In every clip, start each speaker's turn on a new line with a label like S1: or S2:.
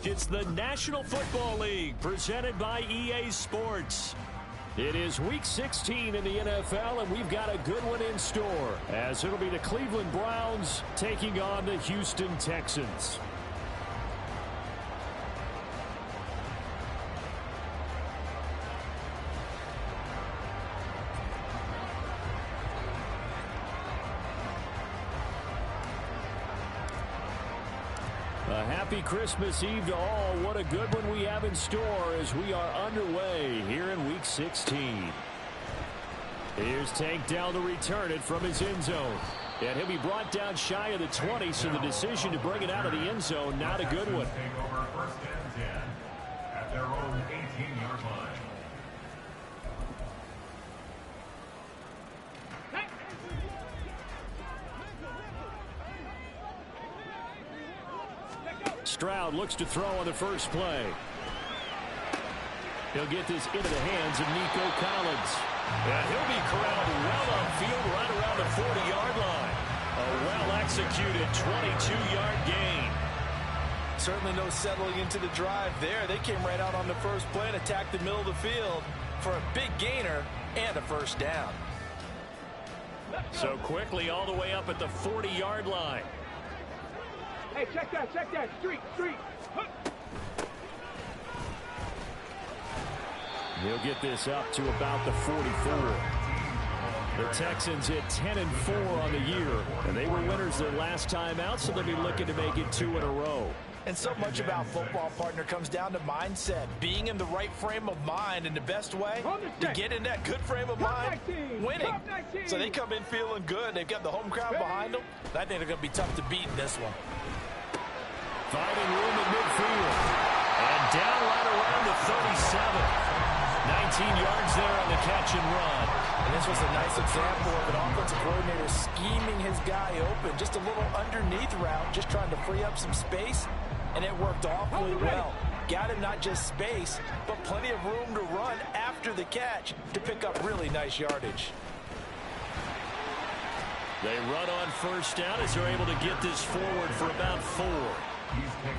S1: It's the National Football League presented by EA Sports. It is Week 16 in the NFL, and we've got a good one in store, as it'll be the Cleveland Browns taking on the Houston Texans. A happy Christmas Eve to all. What a good one we have in store as we are underway here in Week 16. Here's Tank down to return it from his end zone. And he'll be brought down shy of the 20, so the decision to bring it out of the end zone, not a good one.
S2: Take over first and 10 at their own 18-yard line.
S1: Stroud looks to throw on the first play. He'll get this into the hands of Nico Collins. And he'll be corralled well upfield right around the 40-yard line. A well-executed 22-yard gain.
S3: Certainly no settling into the drive there. They came right out on the first play and attacked the middle of the field for a big gainer and a first down.
S1: So quickly all the way up at the 40-yard line.
S4: Hey, check that, street.
S1: He'll get this up to about the 44. The Texans hit 10-4 on the year, and they were winners their last time out, so they'll be looking to make it 2 in a row.
S3: And so much about football, partner, comes down to mindset. Being in the right frame of mind, and the best way to get in that good frame of mind, winning. So they come in feeling good. They've got the home crowd behind them. I think they're going to be tough to beat in this one.
S1: Finding room at midfield. And down right around the 37. 19 yards there on the catch and run.
S3: And this was a nice example of an offensive coordinator scheming his guy open. Just a little underneath route, just trying to free up some space. And it worked awfully well. Got him not just space, but plenty of room to run after the catch to pick up really nice yardage.
S1: They run on first down as they're able to get this forward for about 4.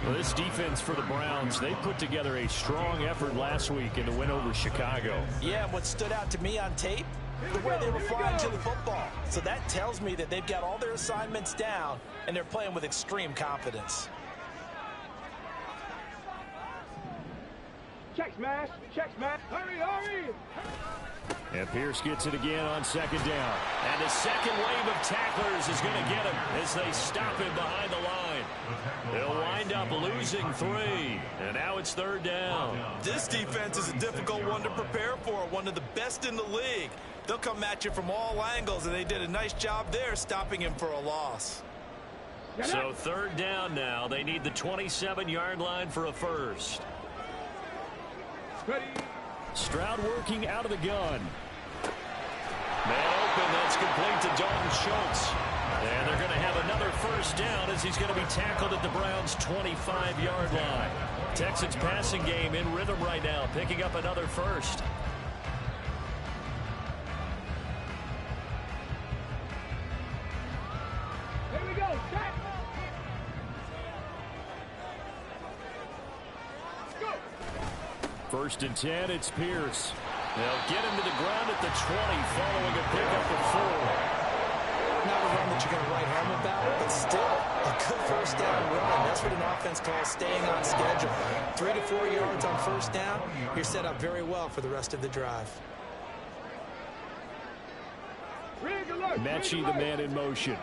S1: Well, this defense for the Browns, they put together a strong effort last week in the win over Chicago.
S3: Yeah, and what stood out to me on tape, the way they were flying to the football. So that tells me that they've got all their assignments down, and they're playing with extreme confidence.
S4: Check smash, hurry!
S1: And Pierce gets it again on second down. And the second wave of tacklers is going to get him as they stop him behind the line. They'll wind up losing 3. And now it's third down.
S3: This defense is a difficult one to prepare for, one of the best in the league. They'll come at you from all angles, and they did a nice job there stopping him for a loss.
S1: So third down now. They need the 27-yard line for a first.
S4: Ready.
S1: Stroud working out of the gun. Man open, that's complete to Dalton Schultz. And they're going to have another first down as he's going to be tackled at the Browns' 25-yard line. Texans passing game in rhythm right now, picking up another first.
S4: Here we go, check.
S1: First and 10, it's Pierce. They'll get him to the ground at the 20, following a pickup of 4.
S3: Not a run that you're going to write home about, but still a good first down run. That's what an offense calls staying on schedule. 3 to 4 yards on first down, you're set up very well for the rest of the drive.
S1: Mechie, the man in motion.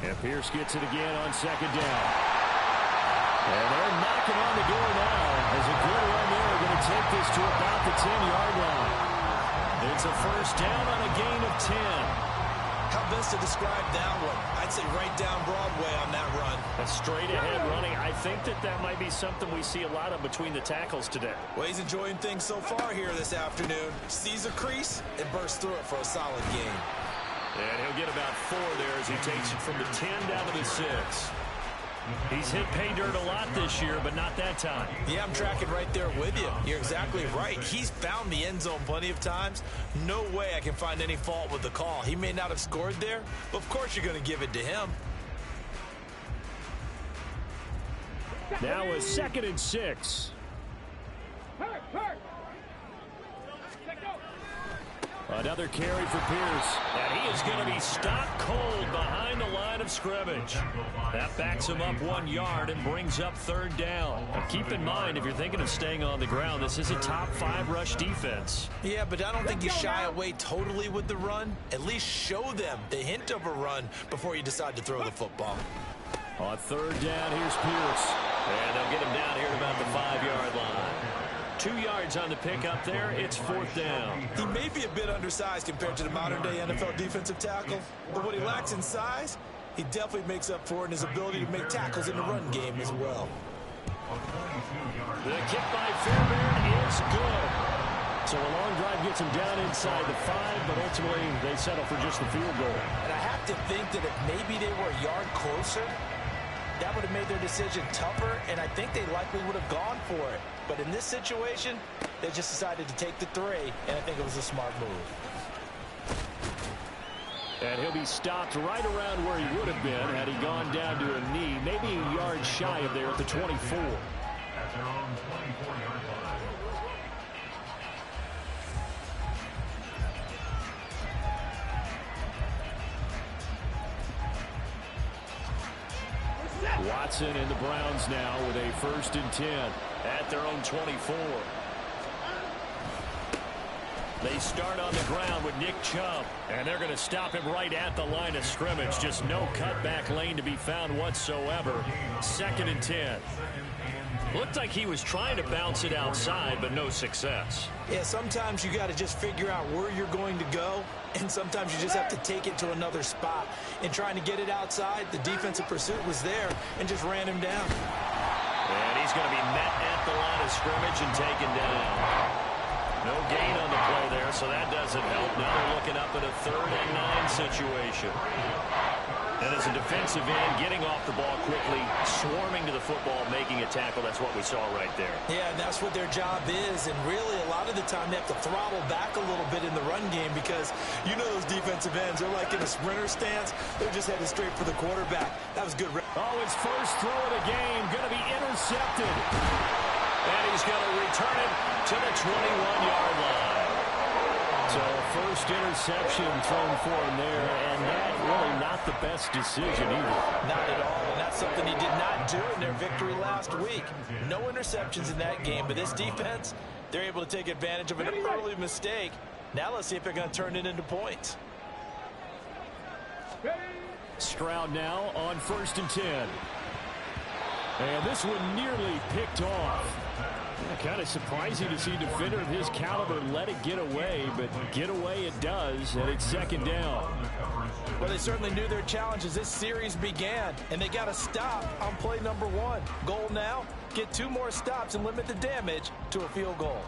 S1: And Pierce gets it again on second down. And they're knocking on the door now. As a good run there, going to take this to about the 10-yard line. It's a first down on a gain of 10.
S3: How best to describe that one? I'd say right down Broadway on that run.
S1: A straight-ahead running. I think that might be something we see a lot of between the tackles today.
S3: Well, he's enjoying things so far here this afternoon. Sees a crease and bursts through it for a solid gain.
S1: And he'll get about 4 there as he takes it from the 10 down to the 6. He's hit pay dirt a lot this year, but not that time.
S3: Yeah, I'm tracking right there with you. You're exactly right. He's found the end zone plenty of times. No way I can find any fault with the call. He may not have scored there, but of course you're going to give it to him.
S1: Now a 2nd and 6.
S4: Hurt, hurt.
S1: Another carry for Pierce. And he is going to be stopped cold behind the line of scrimmage. That backs him up 1 yard and brings up 3rd down. Now keep in mind, if you're thinking of staying on the ground, this is a top 5 rush defense.
S3: Yeah, but I don't think you shy away totally with the run. At least show them the hint of a run before you decide to throw the football.
S1: On 3rd down, here's Pierce. And they'll get him down here at about the 5-yard line. 2 yards on the pickup there. It's 4th down.
S3: He may be a bit undersized compared to the modern-day NFL defensive tackle, but what he lacks in size, he definitely makes up for in his ability to make tackles in the run game as well.
S1: The kick by Fairbairn is good. So a long drive gets him down inside the 5, but ultimately they settle for just the field goal.
S3: And I have to think that if maybe they were a yard closer, that would have made their decision tougher, and I think they likely would have gone for it. But in this situation, they just decided to take the 3, and I think it was a smart move.
S1: And he'll be stopped right around where he would have been had he gone down to a knee, maybe a yard shy of there at the 24.
S2: At their own 24-yard line.
S1: Watson and the Browns now with a 1st and 10 at their own 24. They start on the ground with Nick Chubb, and they're going to stop him right at the line of scrimmage. Just no cutback lane to be found whatsoever. 2nd and 10. Looked like he was trying to bounce it outside, but no success.
S3: Yeah, sometimes you got to just figure out where you're going to go, and sometimes you just have to take it to another spot. In trying to get it outside, the defensive pursuit was there and just ran him down.
S1: And he's going to be met at the line of scrimmage and taken down. No gain on the play there, so that doesn't help. Now they're looking up at a 3rd and 9 situation. And as a defensive end, getting off the ball quickly, swarming to the football, making a tackle, that's what we saw right there.
S3: Yeah, and that's what their job is. And really, a lot of the time, they have to throttle back a little bit in the run game because you know those defensive ends, they're like in a sprinter stance. They're just headed straight for the quarterback. That was good.
S1: Oh, his first throw of the game, going to be intercepted. And he's going to return it to the 21-yard line. So first interception thrown for him there, and that really not the best decision either.
S3: Not at all, and that's something he did not do in their victory last week. No interceptions in that game, but this defense, they're able to take advantage of an early mistake. Now let's see if they're going to turn it into points.
S1: Stroud now on 1st and 10. And this one nearly picked off. Kind of surprising to see a defender of his caliber let it get away, but get away it does, and it's 2nd down.
S3: Well, they certainly knew their challenge as this series began, and they got to stop on play number 1. Goal now, get 2 more stops and limit the damage to a field goal.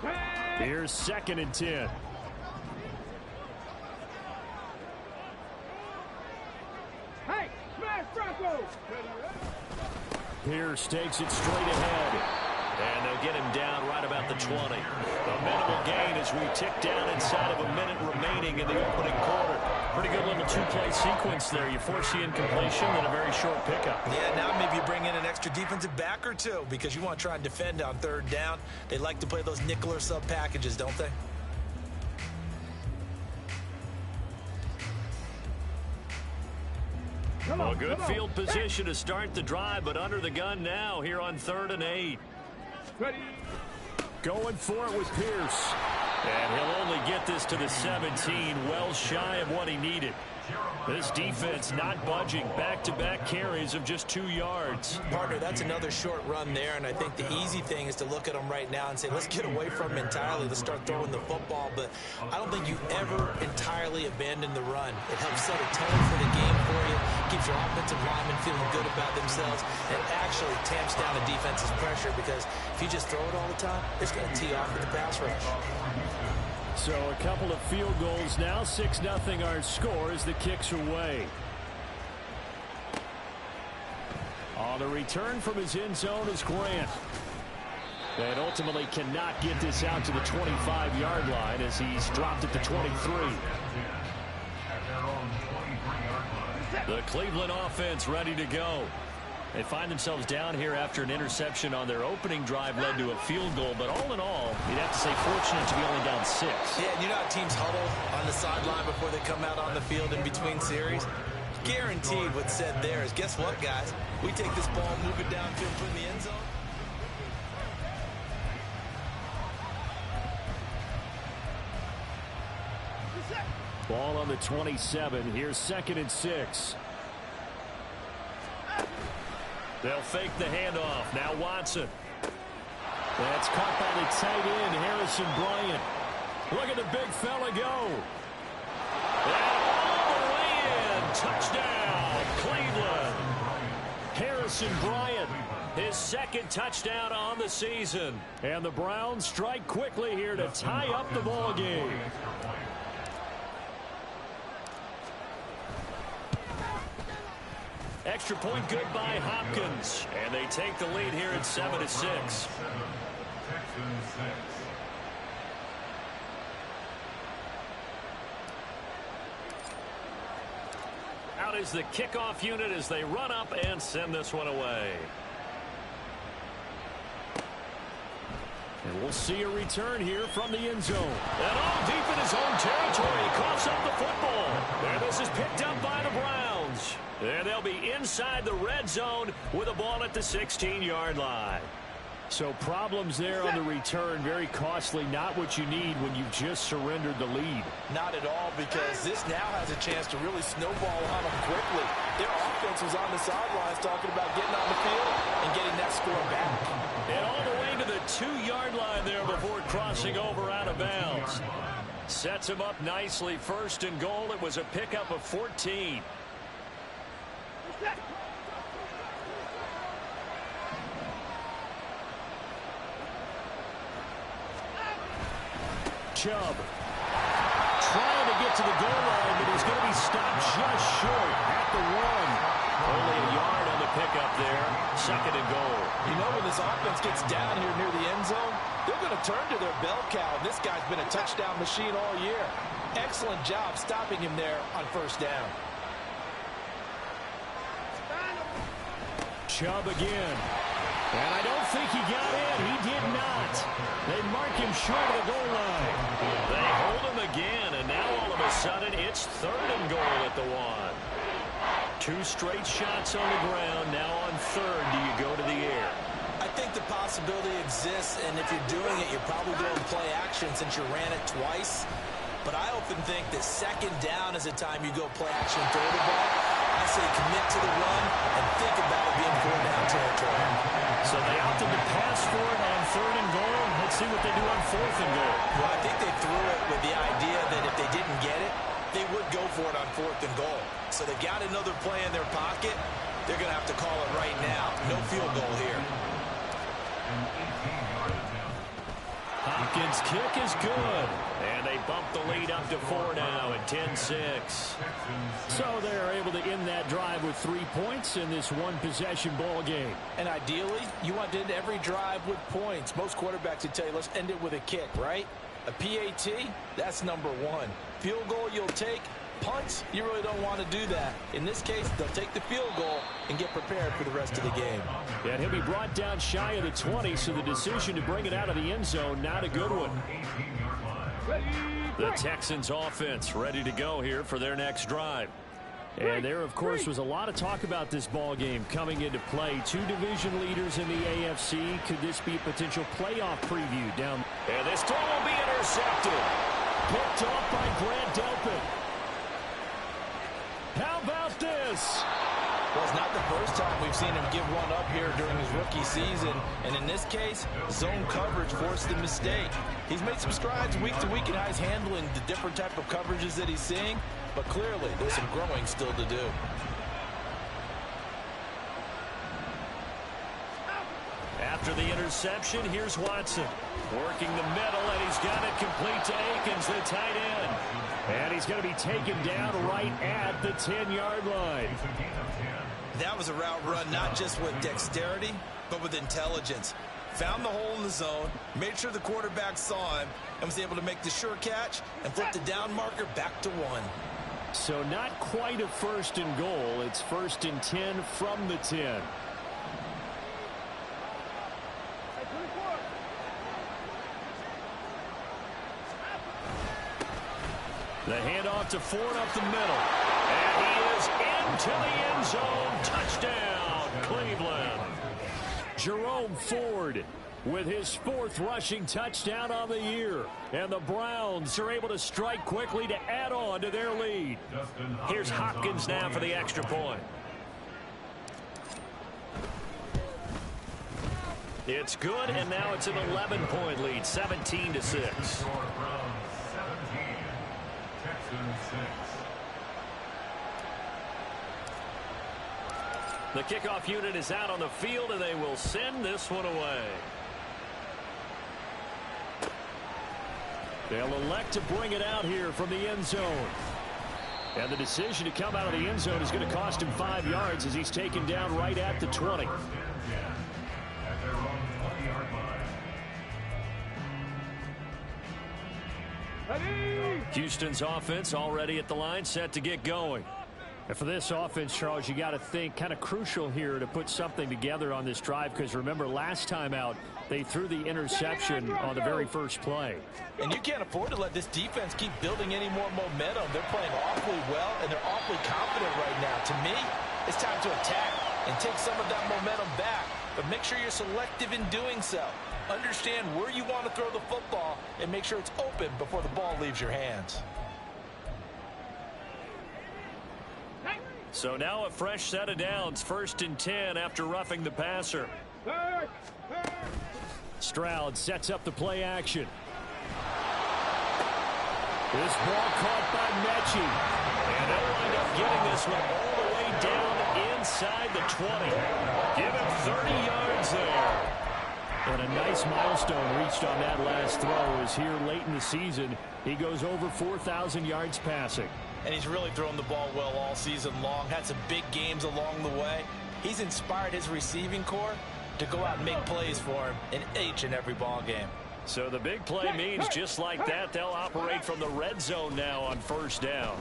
S1: Here's 2nd and 10.
S4: Hey, smash Bronco!
S1: Pierce takes it straight ahead. And they'll get him down right about the 20. A minimal gain as we tick down inside of a minute remaining in the opening quarter. Pretty good little 2-play sequence there. You force the incompletion and a very short pickup.
S3: Yeah, now maybe you bring in an extra defensive back or 2 because you want to try and defend on 3rd down. They like to play those nickel or sub packages, don't they?
S1: A good field position to start the drive, but under the gun now here on 3rd and 8.
S4: Ready.
S1: Going for it with Pierce. And he'll only get this to the 17, well shy of what he needed. This defense not budging. Back-to-back carries of just 2 yards.
S3: Partner, that's another short run there, and I think the easy thing is to look at them right now and say, let's get away from him entirely. Let's start throwing the football. But I don't think you ever entirely abandon the run. It helps set a tone for the game for you, keeps your offensive linemen feeling good about themselves, and actually tamps down the defense's pressure because if you just throw it all the time, it's going to tee off with the pass rush.
S1: So a couple of field goals now. 6-0 our score as the kicks are away. On the return from his end zone is Grant. And ultimately cannot get this out to the 25-yard line as he's dropped at the 23. The Cleveland offense ready to go. They find themselves down here after an interception on their opening drive led to a field goal. But all in all, you'd have to say fortunate to be only down 6.
S3: Yeah, and you know how teams huddle on the sideline before they come out on the field in between series? Guaranteed what's said there is, guess what, guys? We take this ball, move it downfield, put it in the end zone.
S1: Ball on the 27. Here's 2nd and 6. They'll fake the handoff. Now Watson. That's caught by the tight end, Harrison Bryant. Look at the big fella go. And all the way in. Touchdown, Cleveland. Harrison Bryant, his 2nd touchdown on the season. And the Browns strike quickly here to tie up the ball game. Extra point good by Hopkins. And they take the lead here at 7-6. Out is the kickoff unit as they run up and send this one away. And we'll see a return here from the end zone. And all deep in his own territory. He coughs up the football. And this is picked up by the Browns. And they'll be inside the red zone with a ball at the 16-yard line. So problems there on the return. Very costly. Not what you need when you've just surrendered the lead.
S3: Not at all, because this now has a chance to really snowball on them quickly. Their offense was on the sidelines talking about getting on the field and getting that score back.
S1: And all the way to the 2-yard line there before crossing over out of bounds. Sets him up nicely. 1st and goal. It was a pickup of 14. Chubb trying to get to the goal line, but he's going to be stopped just short at the 1. Only a yard on the pickup there. 2nd and goal.
S3: You know, when this offense gets down here near the end zone, they're going to turn to their bell cow. This guy's been a touchdown machine all year. Excellent job stopping him there on 1st down.
S1: Chubb again. And I don't think he got in. He did not. They mark him short of the goal line. They hold him again, and now all of a sudden it's 3rd and goal at the 1. 2 straight shots on the ground. Now on 3rd, do you go to the air?
S3: I think the possibility exists, and if you're doing it, you're probably going to play action since you ran it twice. But I often think that 2nd down is the time you go play action, throw the ball. I say commit to the run and think about it being 4-down territory.
S1: So they opted to pass for it on 3rd and goal. Let's see what they do on 4th and goal.
S3: Well, I think they threw it with the idea that if they didn't get it, they would go for it on 4th and goal. So they got another play in their pocket. They're going to have to call it right now. No field goal here.
S1: Hopkins' kick is good. And they bump the lead up to 4 now at 10-6. So they're able to end that drive with 3 points in this one-possession ball game.
S3: And ideally, you want to end every drive with points. Most quarterbacks would tell you, let's end it with a kick, right? A PAT, that's number 1. Field goal you'll take. Punts, you really don't want to do that. In this case, they'll take the field goal and get prepared for the rest of the game.
S1: And he'll be brought down shy of the 20, so the decision to bring it out of the end zone, not a good one. The Texans offense ready to go here for their next drive. And there, of course, was a lot of talk about this ball game coming into play. 2 division leaders in the AFC. Could this be a potential playoff preview down? And this throw will be intercepted. Picked off by Grant Delpit. How about this?
S3: Well, it's not the first time we've seen him give one up here during his rookie season. And in this case, zone coverage forced the mistake. He's made some strides week to week in how he's handling the different type of coverages that he's seeing. But clearly, there's some growing still to do.
S1: After the interception, here's Watson. Working the middle, and he's got it complete to Akins, the tight end. And he's going to be taken down right at the 10-yard line.
S3: That was a route run not just with dexterity, but with intelligence. Found the hole in the zone, made sure the quarterback saw him, and was able to make the sure catch and flip the down marker back to 1.
S1: So not quite a 1st and goal. It's 1st and 10 from the 10. The handoff to Ford up the middle. And he is into the end zone. Touchdown, Cleveland. Jerome Ford with his 4th rushing touchdown on the year. And the Browns are able to strike quickly to add on to their lead. Here's Hopkins now for the extra point. It's good, and now it's an 11-point lead, 17-6. The kickoff unit is out on the field, and they will send this one away. They'll elect to bring it out here from the end zone. And the decision to come out of the end zone is going to cost him 5 yards as he's taken down right at the 20. Houston's offense already at the line, set to get going. And for this offense, Charles, you got to think kind of crucial here to put something together on this drive, because remember last time out they threw the interception on the very first play.
S3: And you can't afford to let this defense keep building any more momentum. They're playing awfully well, and they're awfully confident right now. To me, it's time to attack and take some of that momentum back, but make sure you're selective in doing so. Understand where you want to throw the football and make sure it's open before the ball leaves your hands.
S1: So now a fresh set of downs, 1st and 10 after roughing the passer. Stroud sets up the play action. This ball caught by Mechie. And they'll wind up getting this one all the way down inside the 20. Give him 30 yards there. And a nice milestone reached on that last throw as here late in the season he goes over 4,000 yards passing.
S3: And he's really thrown the ball well all season long. Had some big games along the way. He's inspired his receiving corps to go out and make plays for him in each and every ball game.
S1: So the big play means just like that, they'll operate from the red zone now on 1st down.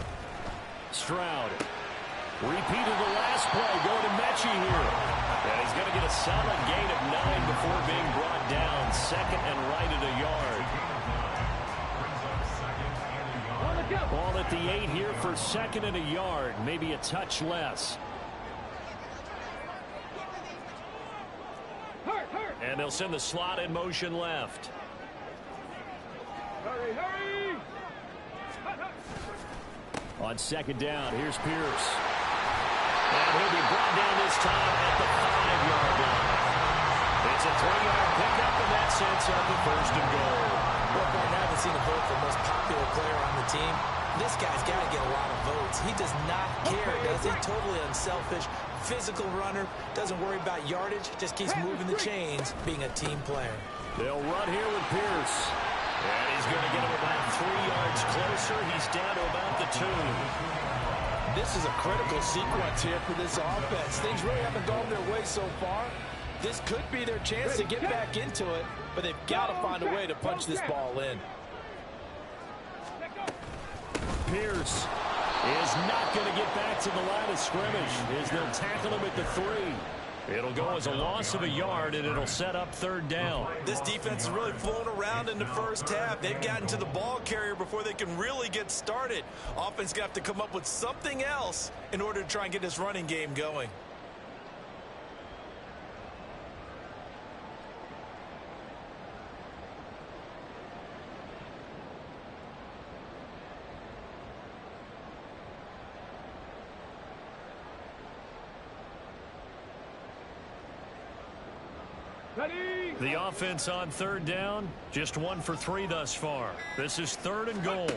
S1: Stroud repeated the last play, going to Mechie here. And he's going to get a solid gain of 9 before being brought down. 2nd and right at a yard. Ball at the 8 here for 2nd and a yard. Maybe a touch less. And they'll send the slot in motion left.
S4: Hurry, hurry!
S1: On 2nd down, here's Pierce. And he'll be brought down this time at the 5-yard line. It's a 3-yard pickup, and that sets up the 1st and goal.
S3: Look, right now, I've seen a vote for most popular player on the team. This guy's got to get a lot of votes. He does not care, does he? Totally unselfish, physical runner, doesn't worry about yardage, just keeps moving the chains, being a team player.
S1: They'll run here with Pierce. And he's going to get him about 3 yards closer. He's down to about the 2.
S3: This is a critical sequence here for this offense. Things really haven't gone their way so far. This could be their chance to get back into it, but they've got to find a way to punch this ball in.
S1: Pierce is not going to get back to the line of scrimmage as they'll tackle him at the 3. It'll go as a loss of a yard, and it'll set up 3rd down.
S3: This defense is really flown around in the first half. They've gotten to the ball carrier before they can really get started. Offense got to come up with something else in order to try and get this running game going.
S1: The offense on 3rd down, just 1 for 3 thus far. This is 3rd and goal.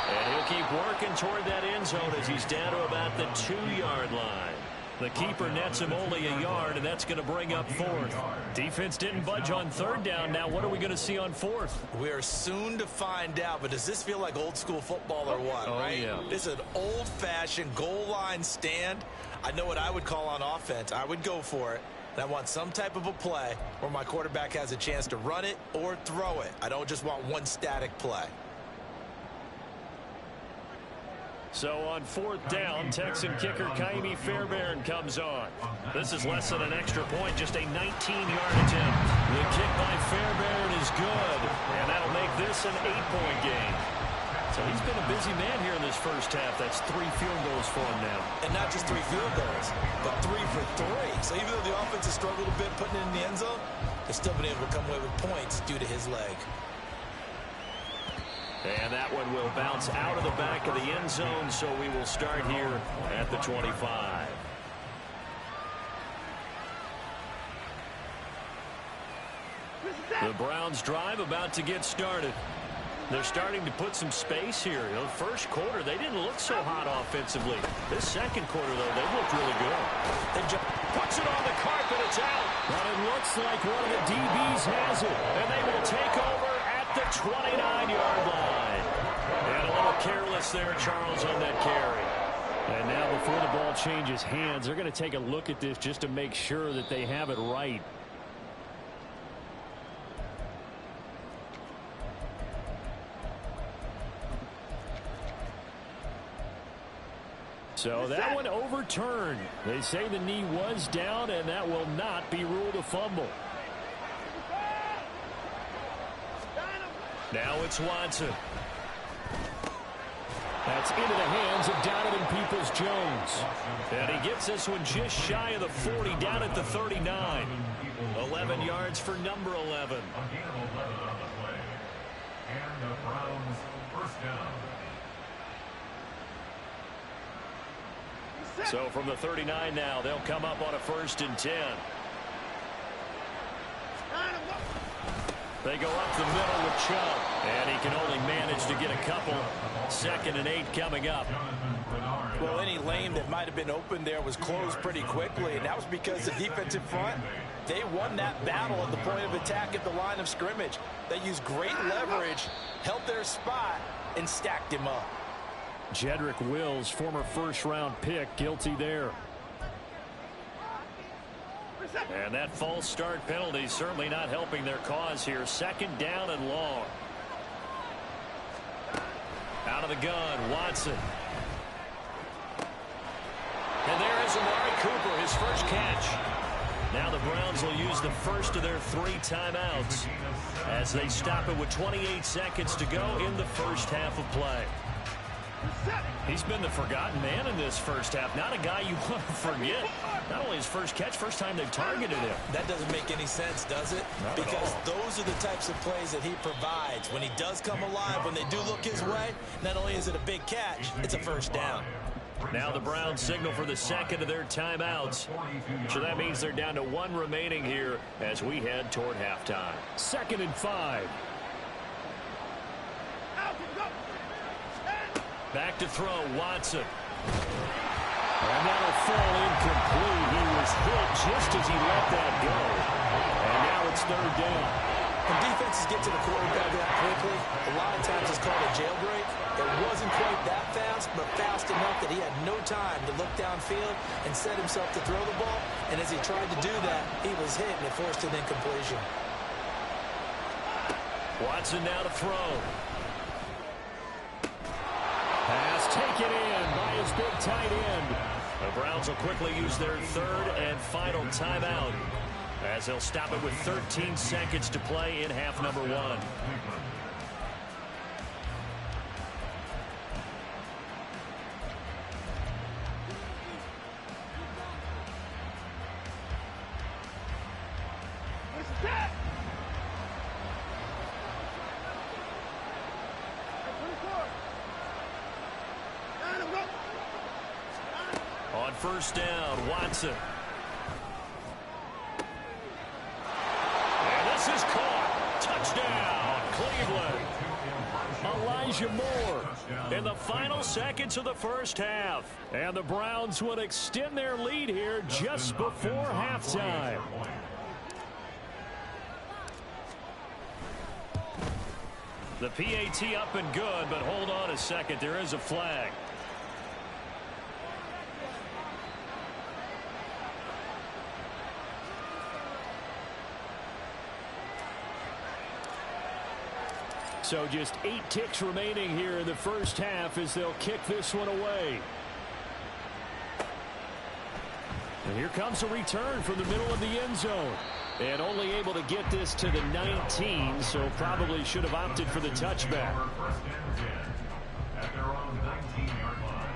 S1: And he'll keep working toward that end zone as he's down to about the 2-yard line. The keeper nets him only a yard, and that's going to bring up 4th. Defense didn't budge on 3rd down. Now what are we going to see on 4th?
S3: We are soon to find out, but does this feel like old school football or what, right?
S1: Yeah.
S3: This is an old-fashioned goal line stand. I know what I would call on offense. I would go for it. And I want some type of a play where my quarterback has a chance to run it or throw it. I don't just want one static play.
S1: So on 4th down, Texan kicker Kaimi Fairbairn comes on. This is less than an extra point, just a 19-yard attempt. The kick by Fairbairn is good, and that'll make this an 8-point game. So he's been a busy man here in this first half. That's 3 field goals for him now.
S3: And not just 3 field goals, but 3 for 3. So even though the offense has struggled a bit putting it in the end zone, they've still been able to come away with points due to his leg.
S1: And that one will bounce out of the back of the end zone, so we will start here at the 25. The Browns drive about to get started. They're starting to put some space here. You know, the first quarter, they didn't look so hot offensively. This second quarter, though, they looked really good.
S3: They puts it on the carpet. It's out.
S1: But it looks like one of the DBs has it. And they will take over at the 29-yard line. And a little careless there, Charles, on that carry. And now before the ball changes hands, they're going to take a look at this just to make sure that they have it right. So that one overturned. They say the knee was down, and that will not be ruled a fumble. Now it's Watson. That's into the hands of Donovan Peoples-Jones. And he gets this one just shy of the 40, down at the 39. 11 yards for number 11.
S2: A gain of 11 on the play. And the Browns first down.
S1: So from the 39 now, they'll come up on a 1st and 10. They go up the middle with Chubb, and he can only manage to get a couple. 2nd and 8 coming up.
S3: Well, any lane that might have been open there was closed pretty quickly, and that was because the defensive front, they won that battle at the point of attack at the line of scrimmage. They used great leverage, held their spot, and stacked him up.
S1: Jedrick Wills, former first-round pick, guilty there. And that false start penalty certainly not helping their cause here. 2nd down and long. Out of the gun, Watson. And there is Amari Cooper, his first catch. Now the Browns will use the first of their 3 timeouts as they stop it with 28 seconds to go in the first half of play. He's been the forgotten man in this first half. Not a guy you want to forget. Not only his first catch, first time they've targeted him.
S3: That doesn't make any sense, does it? Because those are the types of plays that he provides. When he does come alive, when they do look his way, not only is it a big catch, it's a first down.
S1: Now the Browns signal for the 2nd of their timeouts. So that means they're down to 1 remaining here as we head toward halftime. 2nd and 5. Back to throw, Watson. And that'll fall incomplete. He was hit just as he let that go. And now it's 3rd down.
S3: When defenses get to the quarterback that quickly, a lot of times it's called a jailbreak. It wasn't quite that fast, but fast enough that he had no time to look downfield and set himself to throw the ball. And as he tried to do that, he was hit and it forced an incompletion.
S1: Watson now to throw. Pass taken in by his big tight end. The Browns will quickly use their 3rd and final timeout as they'll stop it with 13 seconds to play in half number 1. On 1st down, Watson. And this is caught. Touchdown, Cleveland. Elijah Moore in the final seconds of the first half. And the Browns would extend their lead here just before halftime. The PAT up and good, but hold on a second. There is a flag. So just 8 ticks remaining here in the first half as they'll kick this one away. And here comes a return from the middle of the end zone. And only able to get this to the 19, so probably should have opted for the touchback.
S2: First and 10 at their own 19-yard line.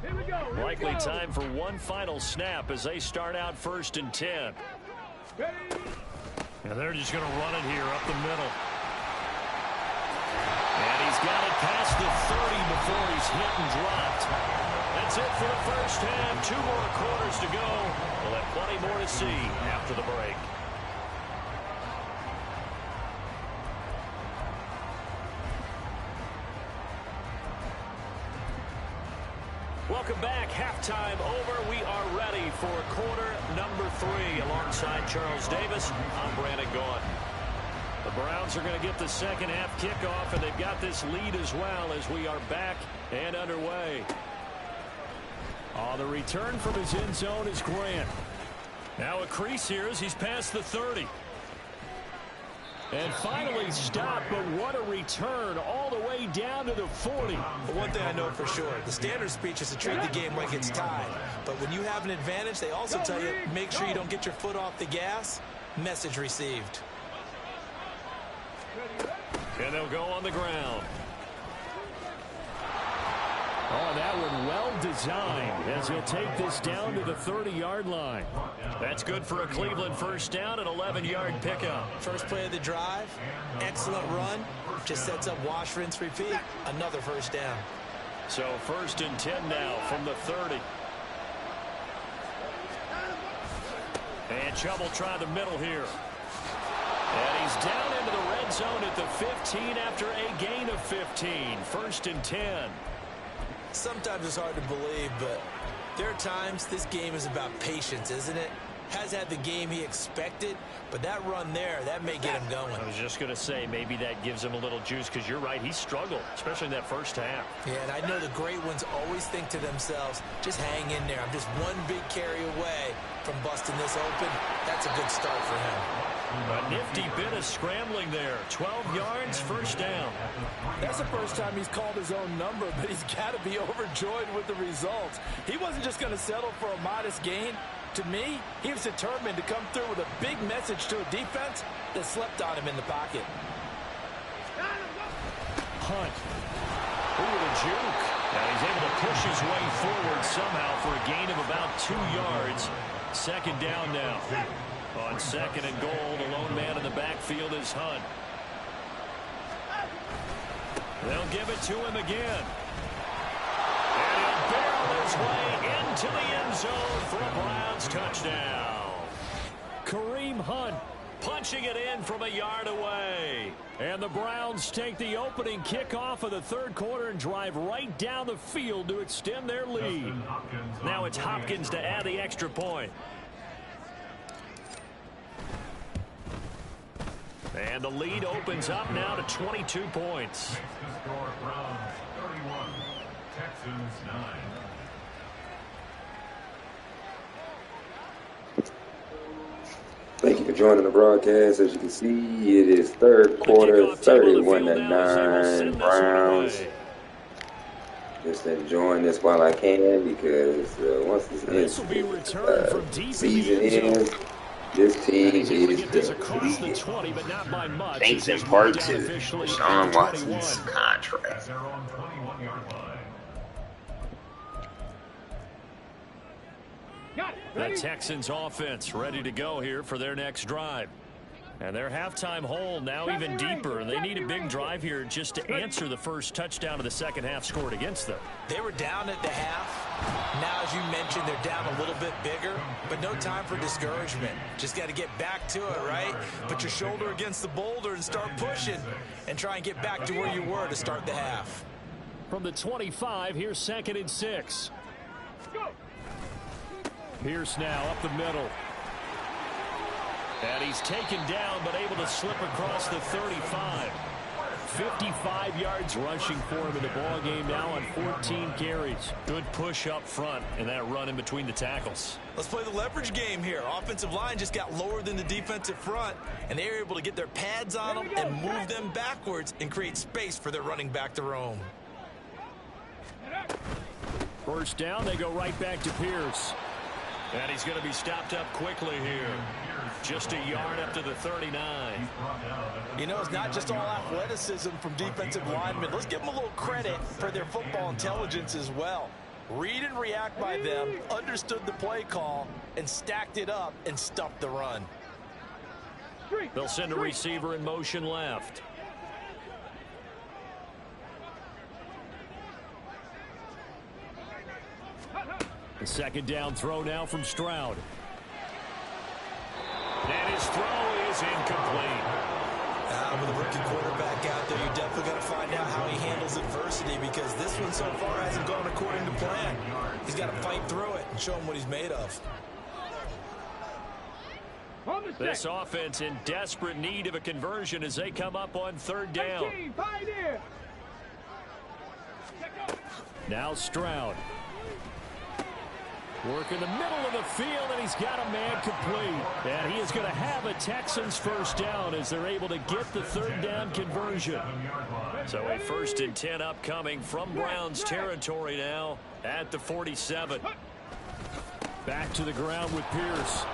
S4: Here we go. Here we
S1: Likely
S4: go.
S1: time for one final snap as they start out 1st and 10.
S4: Ready?
S1: And they're just going to run it here up the middle. And he's got it past the 30 before he's hit and dropped. That's it for the first half. 2 more quarters to go. We'll have plenty more to see after the break. Welcome back. Halftime over. We are ready for quarter number 3. Alongside Charles Davis, I'm Brandon Gaughan. The Browns are going to get the second half kickoff, and they've got this lead as well as we are back and underway. The return from his end zone is Grant. Now a crease here as he's past the 30. And finally stopped, but what a return all the way down to the 40.
S3: But one thing I know for sure, the standard speech is to treat the game like it's tied. But when you have an advantage, they also tell you, make sure you don't get your foot off the gas. Message received.
S1: And they'll go on the ground. Oh, that one well designed as he'll take this down to the 30-yard line. That's good for a Cleveland first down, an 11-yard pickup.
S3: First play of the drive, excellent run. Just sets up wash, rinse, repeat. Another first down.
S1: So 1st and 10 now from the 30. And Chubb will try the middle here. And he's down into the red zone at the 15 after a gain of 15. 1st and 10.
S3: Sometimes it's hard to believe, but there are times this game is about patience, isn't it? Has had the game he expected, but that run there, that may get him going.
S1: I was just going to say, maybe that gives him a little juice, because you're right, he struggled, especially in that first half.
S3: Yeah, and I know the great ones always think to themselves, just hang in there. I'm just one big carry away from busting this open. That's a good start for him.
S1: A nifty bit of scrambling there. 12 yards, first down.
S3: That's the first time he's called his own number, but he's got to be overjoyed with the results. He wasn't just going to settle for a modest gain. To me, he was determined to come through with a big message to a defense that slept on him in the pocket.
S1: Hunt. Ooh, the juke. Now he's able to push his way forward somehow for a gain of about 2 yards. Second down now. On 2nd and goal, the lone man in the backfield is Hunt. They'll give it to him again. And he'll barrel his way into the end zone for a Browns touchdown. Kareem Hunt punching it in from a yard away. And the Browns take the opening kickoff of the 3rd quarter and drive right down the field to extend their lead. Now it's Hopkins to add the extra point. And the lead opens up now to 22 points.
S2: Makes the score Browns 31, Texans 9.
S5: Thank you for joining the broadcast. As you can see, it is 3rd quarter, 31-9 Browns. Just enjoying this while I can, because once this season ends, this team is the
S6: Thanks in part to Sean Watson's contract.
S2: Their own 21-yard line.
S1: The Texans offense ready to go here for their next drive. And their halftime hole now even deeper. They need a big drive here just to answer the first touchdown of the second half scored against them.
S3: They were down at the half. Now, as you mentioned, they're down a little bit bigger, but no time for discouragement. Just got to get back to it, right? Put your shoulder against the boulder and start pushing and try and get back to where you were to start the half.
S1: From the 25, here's 2nd and 6. Pierce now up the middle. And he's taken down, but able to slip across the 35. 55 yards rushing for him in the ball game now on 14 carries. Good push up front and that run in between the tackles.
S3: Let's play the leverage game here. Offensive line just got lower than the defensive front, and they were able to get their pads on them and move them backwards and create space for their running back to roam.
S1: First down, they go right back to Pierce. And he's going to be stopped up quickly here. Just a yard up to the 39.
S3: You know, it's not just all athleticism from defensive linemen. Let's give them a little credit for their football intelligence as well. Read and react by them, understood the play call, and stacked it up and stuffed the run.
S1: They'll send a receiver in motion left. The second down throw now from Stroud. And his throw is incomplete.
S3: With a rookie quarterback out there, you're definitely going to find out how he handles adversity, because this one so far hasn't gone according to plan. He's got to fight through it and show him what he's made of.
S1: This offense in desperate need of a conversion as they come up on third down. Now Stroud. Work in the middle of the field, and he's got a man complete. And he is going to have a Texans first down as they're able to get the third down conversion. So a 1st and 10 upcoming from Browns territory now at the 47. Back to the ground with Pierce.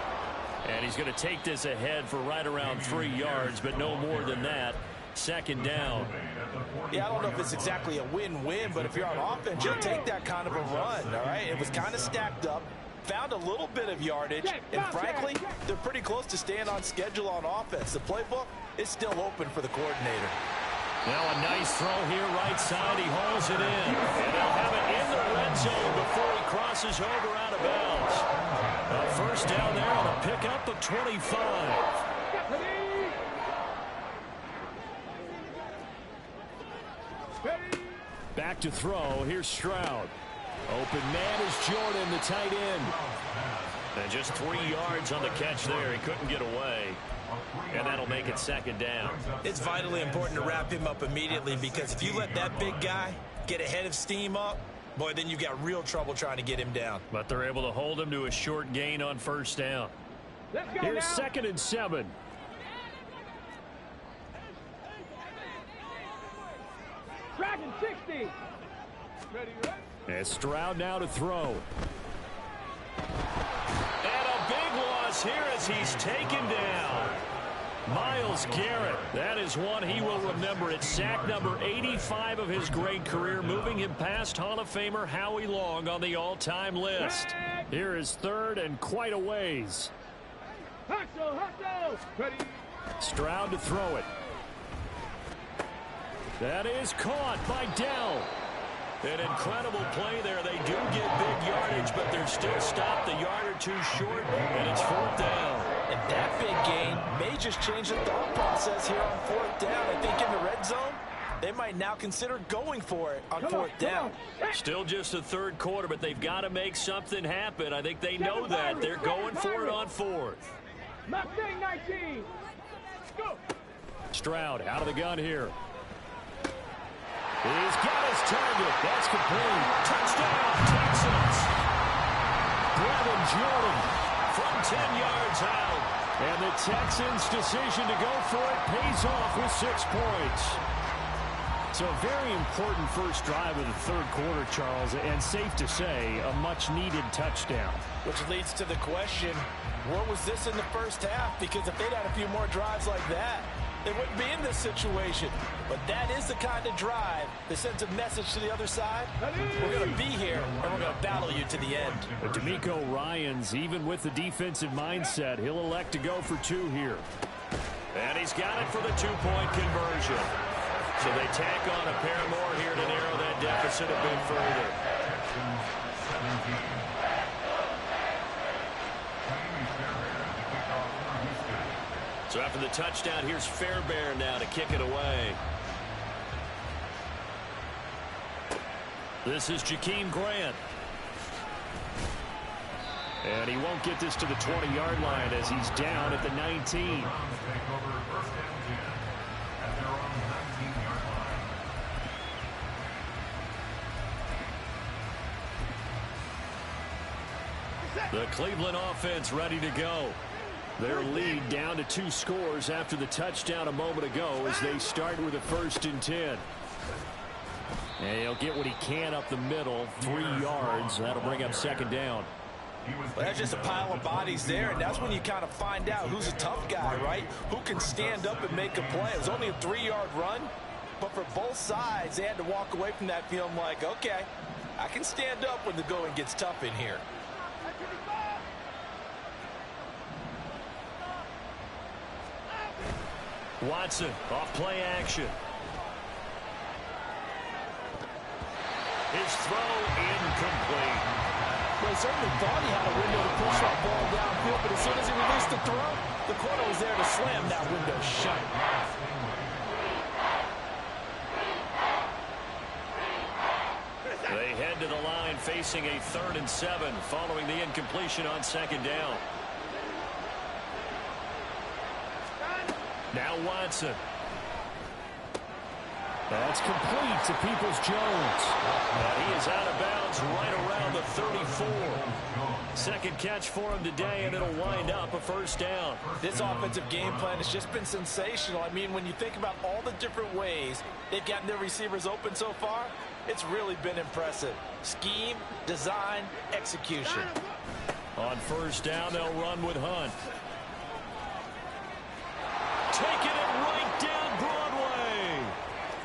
S1: And he's going to take this ahead for right around 3 yards, but no more than that. Second down.
S3: Yeah, I don't know if it's exactly a win-win, but if you're on offense, you'll take that kind of a run, all right? It was kind of stacked up, found a little bit of yardage, and frankly, they're pretty close to staying on schedule on offense. The playbook is still open for the coordinator.
S1: Now a nice throw here right side. He hauls it in. And they'll have it in the red zone before he crosses over out of bounds. A first down there on a pickup of 25. Back to throw. Here's Stroud. Open man is Jordan, the tight end. And just 3 yards on the catch there. He couldn't get away. And that'll make it second down.
S3: It's vitally important to wrap him up immediately, because if you let that big guy get ahead of steam up, boy, then you've got real trouble trying to get him down.
S1: But they're able to hold him to a short gain on first down. Here's now. 2nd and 7.
S4: Dragon 60.
S1: And Stroud now to throw. And a big loss here as he's taken down. Myles Garrett. That is one he will remember. It's sack number 85 of his great career, moving him past Hall of Famer Howie Long on the all-time list. Here is 3rd and quite a ways. Stroud to throw it. That is caught by Dell. An incredible play there. They do get big yardage, but they're still stopped a yard or 2 short, and it's 4th down.
S3: And that big gain may just change the thought process here on 4th down. I think in the red zone, they might now consider going for it on 4th down.
S1: Still just the 3rd quarter, but they've got to make something happen. I think they know that. They're going for it on 4th.
S4: Mustang 19. Go.
S1: Stroud out of the gun here. He's got his target. That's complete. Touchdown, Texans. Brevin Jordan from 10 yards out. And the Texans' decision to go for it pays off with 6 points. So a very important first drive of the 3rd quarter, Charles, and safe to say, a much-needed touchdown.
S3: Which leads to the question, where was this in the first half? Because if they'd had a few more drives like that, they wouldn't be in this situation. But that is the kind of drive that sends a message to the other side. We're going to be here, and we're going to battle you to the end.
S1: But DeMeco Ryans, even with the defensive mindset, he'll elect to go for 2 here. And he's got it for the 2-point conversion. So they tack on a pair more here to narrow that deficit a bit further. So after the touchdown, here's Fairbairn now to kick it away. This is Jakeem Grant. And he won't get this to the 20-yard line as he's down at the 19. The Cleveland offense ready to go. Their lead down to 2 scores after the touchdown a moment ago as they start with a 1st and 10. And he'll get what he can up the middle, 3 yards. That'll bring up second down.
S3: Well, that's just a pile of bodies there, and that's when you kind of find out who's a tough guy, right? Who can stand up and make a play. It was only a 3-yard run, but for both sides, they had to walk away from that feeling like, okay, I can stand up when the going gets tough in here.
S1: Watson off play action. His throw incomplete.
S3: Well, he certainly thought he had a window to push that ball downfield, but as soon as he released the throw, the corner was there to slam that window shut.
S1: They head to the line facing a 3rd and 7 following the incompletion on second down. Now Watson. That's complete to Peoples-Jones. But he is out of bounds right around the 34. Second catch for him today, and it'll wind up a first down.
S3: This offensive game plan has just been sensational. I mean, when you think about all the different ways they've gotten their receivers open so far, it's really been impressive. Scheme, design, execution.
S1: On first down, they'll run with Hunt. Taking it right down Broadway.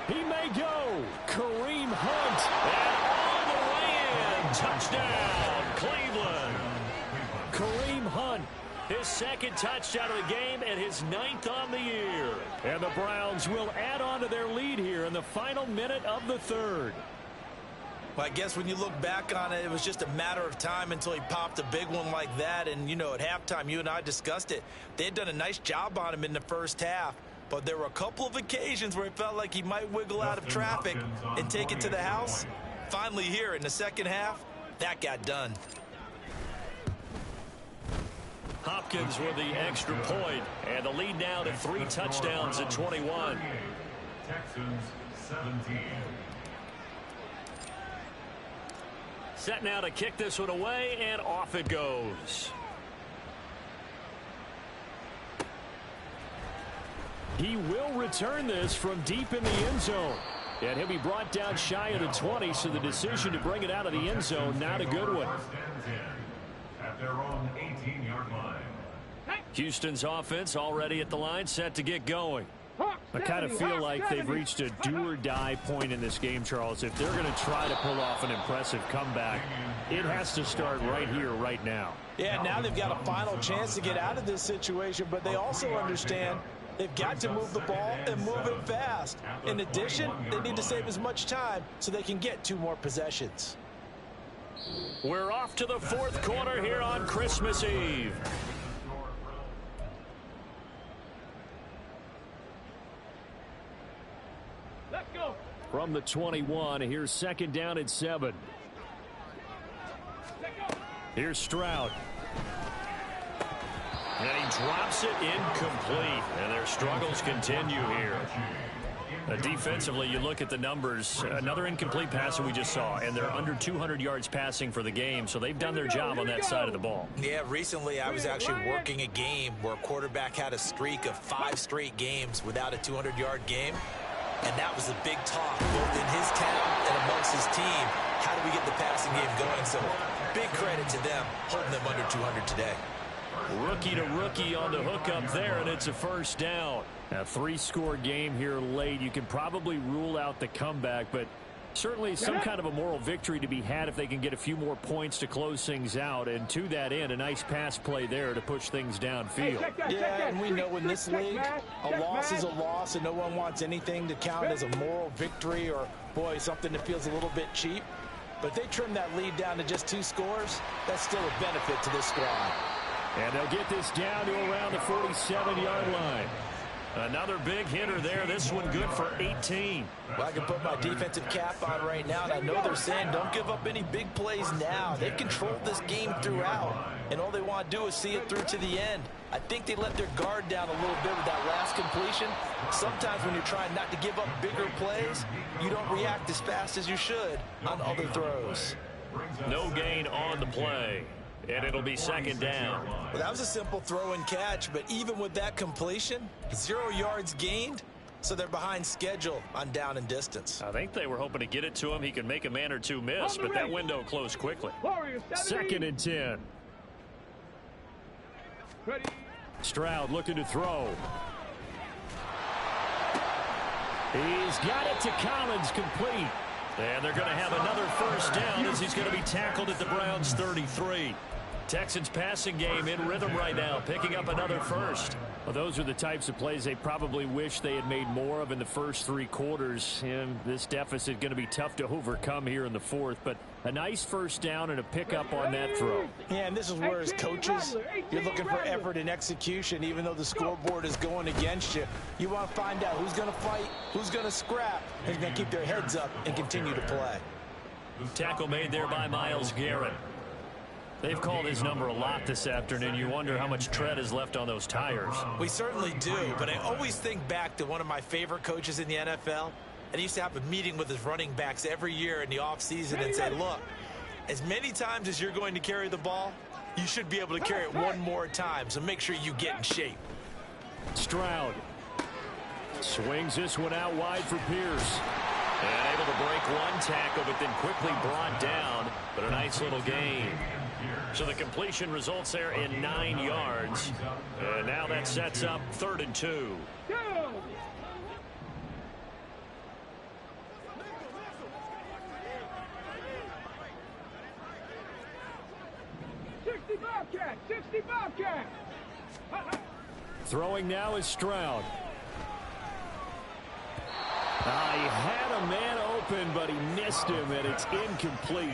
S1: He may go. Kareem Hunt. And on the way in. Touchdown, Cleveland. Kareem Hunt. His second touchdown of the game and his 9th on the year. And the Browns will add on to their lead here in the final minute of the 3rd.
S3: Well, I guess when you look back on it, it was just a matter of time until he popped a big one like that. And, you know, at halftime, you and I discussed it. They had done a nice job on him in the first half. But there were a couple of occasions where it felt like he might wiggle out of traffic and take it to the house. Finally here in the second half, that got done.
S1: Hopkins with the extra point, and the lead now to 3 touchdowns at 21.
S2: Texans 17.
S1: Set now to kick this one away, and off it goes. He will return this from deep in the end zone. And he'll be brought down shy of the 20, so the decision to bring it out of the end zone, not a good one.
S2: At their own 18-yard line.
S1: Houston's offense already at the line, set to get going. I kind of feel like they've reached a do-or-die point in this game, Charles. If they're going to try to pull off an impressive comeback, it has to start right here, right now.
S3: Yeah, now they've got a final chance to get out of this situation, but they also understand they've got to move the ball and move it fast. In addition, they need to save as much time so they can get 2 more possessions.
S1: We're off to the 4th quarter here on Christmas Eve.
S4: Let's go.
S1: From the 21, here's second down and 7. Here's Stroud. And he drops it incomplete. And their struggles continue here. Defensively, you look at the numbers. Another incomplete pass that we just saw, and they're under 200 yards passing for the game, so they've done their job on that side of the ball.
S3: Yeah, recently I was actually working a game where a quarterback had a streak of 5 straight games without a 200-yard game, and that was the big talk, both in his town and amongst his team. How do we get the passing game going? So big credit to them, holding them under 200 today.
S1: Rookie to rookie on the hook up there, and it's a first down. A 3-score game here late. You can probably rule out the comeback, but certainly some kind of a moral victory to be had if they can get a few more points to close things out. And to that end, a nice pass play there to push things downfield.
S3: Yeah, and we know in this league, a loss is a loss, and no one wants anything to count as a moral victory or, boy, something that feels a little bit cheap. But if they trim that lead down to just 2 scores, that's still a benefit to this squad.
S1: And they'll get this down to around the 47-yard line. Another big hitter there. This one good for 18.
S3: Well, I can put my defensive cap on right now, and I know they're saying don't give up any big plays now. They've controlled this game throughout, and all they want to do is see it through to the end. I think they let their guard down a little bit with that last completion. Sometimes when you're trying not to give up bigger plays, you don't react as fast as you should on other throws.
S1: No gain on the play. And it'll be second down.
S3: Well, that was a simple throw and catch, but even with that completion, 0 yards gained, So they're behind schedule on down and distance.
S1: I think they were hoping to get it to him. He can make a man or two miss, but that window closed quickly. Second and 10.
S4: Ready.
S1: Stroud looking to throw. He's got it to Collins, complete. And they're going to have another first down as he's going to be tackled at the Browns' 33. Texans passing game in rhythm right now, picking up another first. Well, those are the types of plays they probably wish they had made more of in the first 3 quarters. And this deficit going to be tough to overcome here in the fourth. But a nice first down and a pickup on that throw.
S3: Yeah, and this is where as coaches, you're looking for effort and execution. Even though the scoreboard is going against you, you want to find out who's going to fight, who's going to scrap, who's going to keep their heads up and continue to play.
S1: Tackle made there by Myles Garrett. They've called his number a lot this afternoon. You wonder how much tread is left on those tires.
S3: We certainly do, but I always think back to one of my favorite coaches in the NFL. And he used to have a meeting with his running backs every year in the offseason and say, look, as many times as you're going to carry the ball, you should be able to carry it one more time, so make sure you get in shape.
S1: Stroud swings this one out wide for Pierce. And able to break one tackle, but then quickly brought down. But a nice little gain. So the completion results there in 9 yards. And now that sets up 3rd and 2.
S4: Go! Bobcat! 60 Bobcat!
S1: Throwing now is Stroud. He had a man open, but he missed him, and it's incomplete.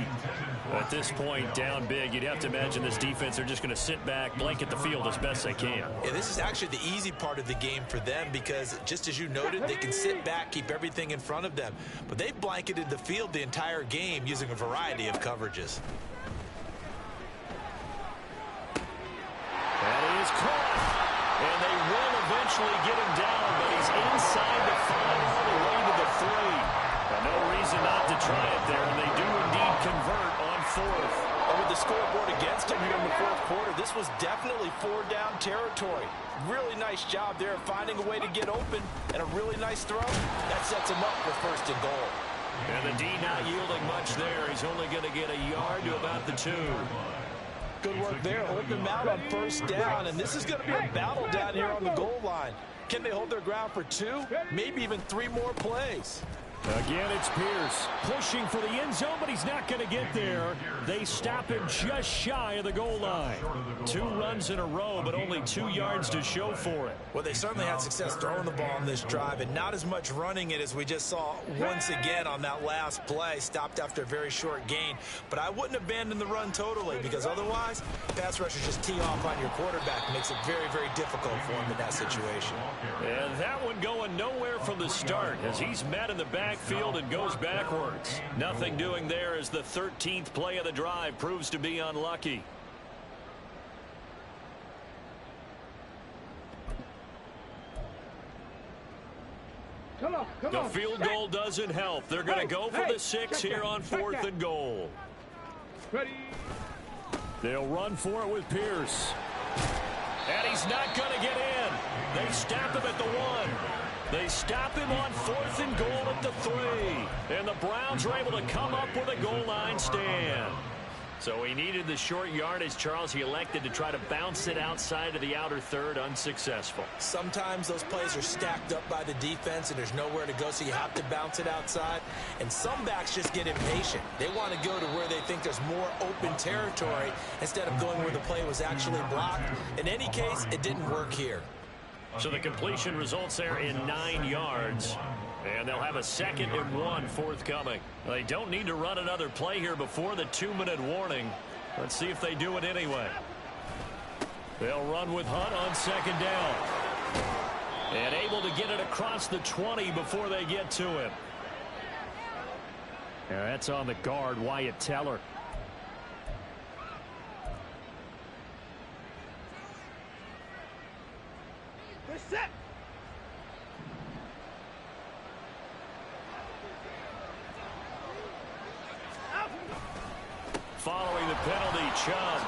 S1: At this point, down big, you'd have to imagine this defense are just going to sit back, blanket the field as best they can.
S3: Yeah, this is actually the easy part of the game for them because, just as you noted, they can sit back, keep everything in front of them. But they've blanketed the field the entire game using a variety of coverages.
S1: That is caught. And they will eventually get him down, but he's inside the 5 all the way to the 3. And no reason not to try it there, and they do indeed convert on 4th.
S3: And with the scoreboard against him here in the 4th quarter, this was definitely 4-down territory. Really nice job there of finding a way to get open, and a really nice throw. That sets him up for 1st and goal.
S1: And the D not yielding much there. He's only going to get a yard to about the 2.
S3: Good work there, holding them out on 1st down, and this is going to be a battle down here on the goal line. Can they hold their ground for 2, maybe even 3 more plays?
S1: Again, it's Pierce pushing for the end zone, but he's not going to get there. They stop him just shy of the goal line. 2 runs in a row, but only 2 yards to show for it.
S3: Well, they certainly had success throwing the ball on this drive, and not as much running it as we just saw once again on that last play. Stopped after a very short gain. But I wouldn't abandon the run totally, because otherwise, pass rushers just tee off on your quarterback. Makes it very, very difficult for him in that situation.
S1: And that one going nowhere from the start as he's met in the backfield and goes backwards. Nothing doing there as the 13th play of the drive proves to be unlucky.
S4: Come
S1: The
S4: on.
S1: field goal doesn't help. They're going to go for the 6 here on 4th and goal.
S4: Ready.
S1: They'll run for it with Pierce. And he's not going to get in. They stop him at the 1. They stop him on 4th and goal at the 3. And the Browns are able to come up with a goal line stand. So he needed the short yardage, Charles. He elected to try to bounce it outside of the outer third, unsuccessful.
S3: Sometimes those plays are stacked up by the defense and there's nowhere to go, so you have to bounce it outside. And some backs just get impatient. They want to go to where they think there's more open territory instead of going where the play was actually blocked. In any case, it didn't work here.
S1: So the completion results there in 9 yards. And they'll have a 2nd and 1 forthcoming. They don't need to run another play here before the 2-minute warning. Let's see if they do it anyway. They'll run with Hunt on 2nd down. And able to get it across the 20 before they get to him. And that's on the guard, Wyatt Teller.
S4: They're set.
S1: Following the penalty, Chubb.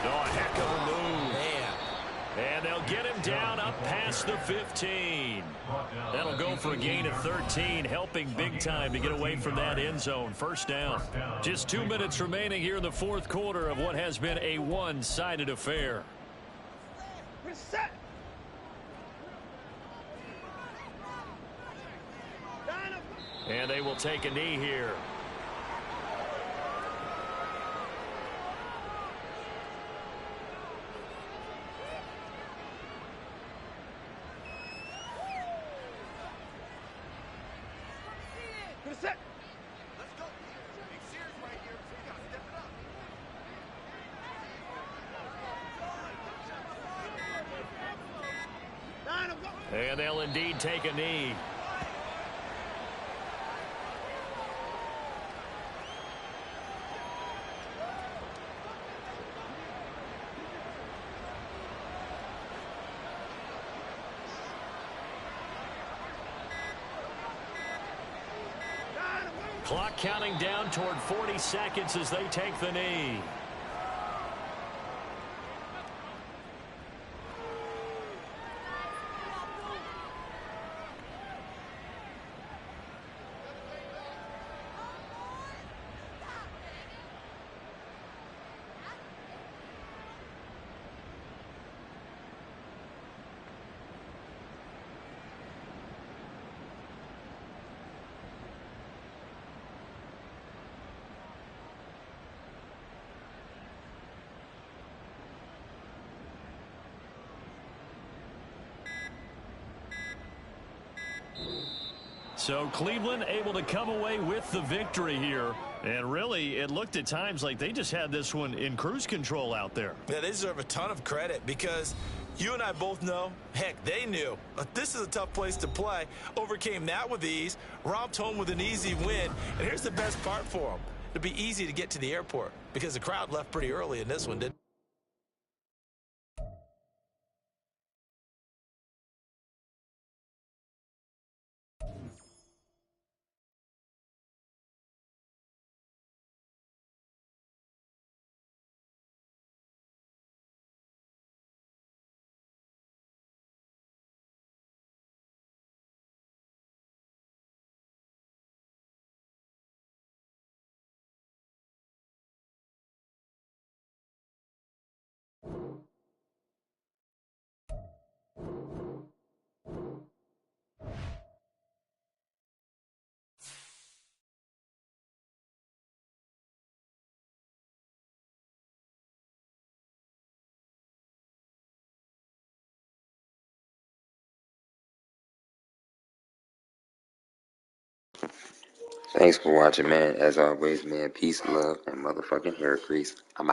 S1: Oh, a heck of a move.
S3: Man,
S1: And they'll get him down up past the 15. That'll go for a gain of 13, helping big time to get away from that end zone. First down. Just 2 minutes remaining here in the fourth quarter of what has been a one-sided affair.
S4: Reset.
S1: And they will take a knee here.
S4: Reset.
S1: And they'll indeed take a knee. Clock counting down toward 40 seconds as they take the knee. So Cleveland able to come away with the victory here. And really, it looked at times like they just had this one in cruise control out there.
S3: Yeah, they deserve a ton of credit because you and I both know, heck, they knew. This is a tough place to play. Overcame that with ease, romped home with an easy win. And here's the best part for them. It'd be easy to get to the airport because the crowd left pretty early in this one, didn't it?
S5: Thanks for watching, man. As always, man, peace, love, and motherfucking hair grease. I'm out.